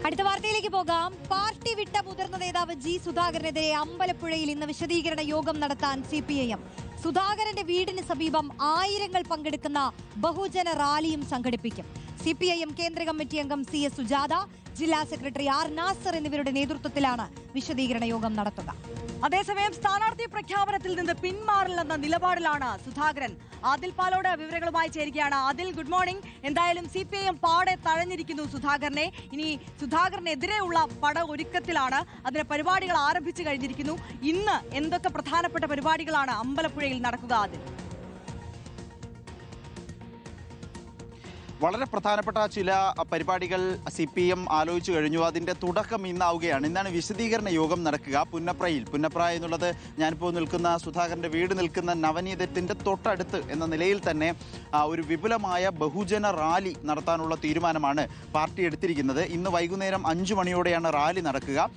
അടുത്ത വാർത്തയിലേക്ക് പോകാം. പാർട്ടി വിട്ട മുതിർന്ന നേതാവ് ജി സുധാകരനെതിരെ അമ്പലപ്പുഴയിൽ ഇന്ന് വിശദീകരണ യോഗം നടത്താൻ CPIM. സുധാകരന്റെ വീടിന് സമീപം ആയിരങ്ങൾ പങ്കെടുക്കുന്ന ബഹുജന റാലിയും സംഘടിപ്പിക്കും. CPIM കേന്ദ്ര കമ്മിറ്റി അംഗം CS സുജാത, ജില്ലാ സെക്രട്ടറി R നാസർ എന്നിവരുടെ നേതൃത്വത്തിലാണ് വിശദീകരണ യോഗം നടത്തുക. അതേസമയം സ്ഥാനാർത്ഥി പ്രഖ്യാപനത്തിൽ നിന്ന് പിന്മാറില്ലെന്ന നിലപാടിലാണ് സുധാകരൻ. ആദിൽ പാലോട് വിവരങ്ങളുമായി ചേരുകയാണ്. Adil, good morning. എന്തായാലും CPIM പാടെ തഴഞ്ഞിരിക്കുന്നു സുധാകരനെ. ഇനി സുധാകരനെതിരെയുള്ള പട ഒരുക്കത്തിലാണ്. അതിന് പരിപാടികൾ ആരംഭിച്ചു കഴിഞ്ഞിരിക്കുന്നു. ഇന്ന് എന്തൊക്കെ പ്രധാനപ്പെട്ട പരിപാടികളാണ് അമ്പലപ്പുഴയിൽ നടക്കുക? ആദിൽ, വളരെ പ്രധാനപ്പെട്ട ചില പരിപാടികൾ CPM ആലോചിച്ചു കഴിഞ്ഞു. അതിൻ്റെ തുടക്കം ഇന്നാവുകയാണ്. ഇന്നാണ് വിശദീകരണ യോഗം നടക്കുക പുന്നപ്ര എന്നുള്ളത് ഞാനിപ്പോൾ നിൽക്കുന്ന സുധാകരൻ്റെ വീട് നിൽക്കുന്ന നവനീതത്തിൻ്റെ തൊട്ടടുത്ത് എന്ന നിലയിൽ തന്നെ ഒരു വിപുലമായ ബഹുജന റാലി നടത്താനുള്ള തീരുമാനമാണ് പാർട്ടി എടുത്തിരിക്കുന്നത്. ഇന്ന് വൈകുന്നേരം 5 മണിയോടെയാണ് റാലി നടക്കുക.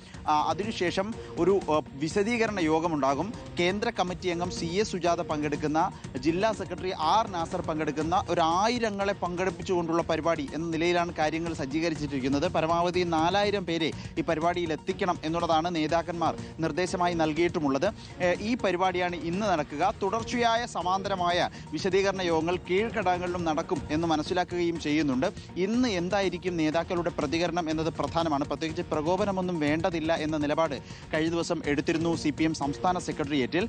അതിനുശേഷം ഒരു വിശദീകരണ യോഗമുണ്ടാകും. കേന്ദ്ര കമ്മിറ്റി അംഗം CS സുജാത പങ്കെടുക്കുന്ന, ജില്ലാ സെക്രട്ടറി R നാസർ പങ്കെടുക്കുന്ന ഒരു 1000ങ്ങളെ പങ്കെടുപ്പിച്ചുകൊണ്ടുള്ള പരിപാടി എന്ന നിലയിലാണ് കാര്യങ്ങൾ സജ്ജീകരിച്ചിരിക്കുന്നത്. പരമാവധി 4000 പേരെ ഈ പരിപാടിയിൽ എത്തിക്കണം എന്നുള്ളതാണ് നേതാക്കന്മാർ നിർദ്ദേശമായി നൽകിയിട്ടുമുള്ളത്. ഈ പരിപാടിയാണ് ഇന്ന് നടക്കുക. തുടർച്ചയായ സമാന്തരമായ വിശദീകരണ യോഗങ്ങൾ കീഴ്ഘടകങ്ങളിലും നടക്കും എന്ന് മനസ്സിലാക്കുകയും ചെയ്യുന്നുണ്ട്. ഇന്ന് എന്തായിരിക്കും നേതാക്കളുടെ പ്രതികരണം എന്നത് പ്രധാനമാണ്. പ്രത്യേകിച്ച് പ്രകോപനമൊന്നും വേണ്ടതില്ല എന്ന നിലപാട് കഴിഞ്ഞ ദിവസം എടുത്തിരുന്നു CPM സംസ്ഥാന സെക്രട്ടേറിയറ്റിൽ.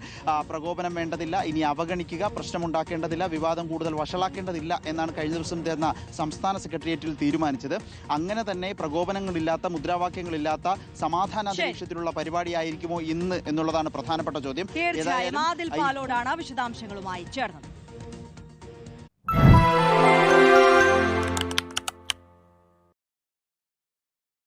പ്രകോപനം വേണ്ടതില്ല, ഇനി അവഗണിക്കുക, പ്രശ്നമുണ്ടാക്കേണ്ടതില്ല, വിവാദം കൂടുതൽ വഷളാക്കേണ്ടതില്ല എന്നാണ് കഴിഞ്ഞ ദിവസം ചേർന്ന സംസ്ഥാന സെക്രട്ടേറിയറ്റിൽ തീരുമാനിച്ചത്. അങ്ങനെ തന്നെ പ്രകോപനങ്ങളില്ലാത്ത, മുദ്രാവാക്യങ്ങളില്ലാത്ത സമാധാനാന്തരീക്ഷത്തിലുള്ള പരിപാടിയായിരിക്കുമോ ഇന്ന് എന്നുള്ളതാണ് പ്രധാനപ്പെട്ട ചോദ്യം. തീർച്ചയായും ആദിൽ പാലോടാണ് വിശദാംശങ്ങളുമായി ചേർന്നത്.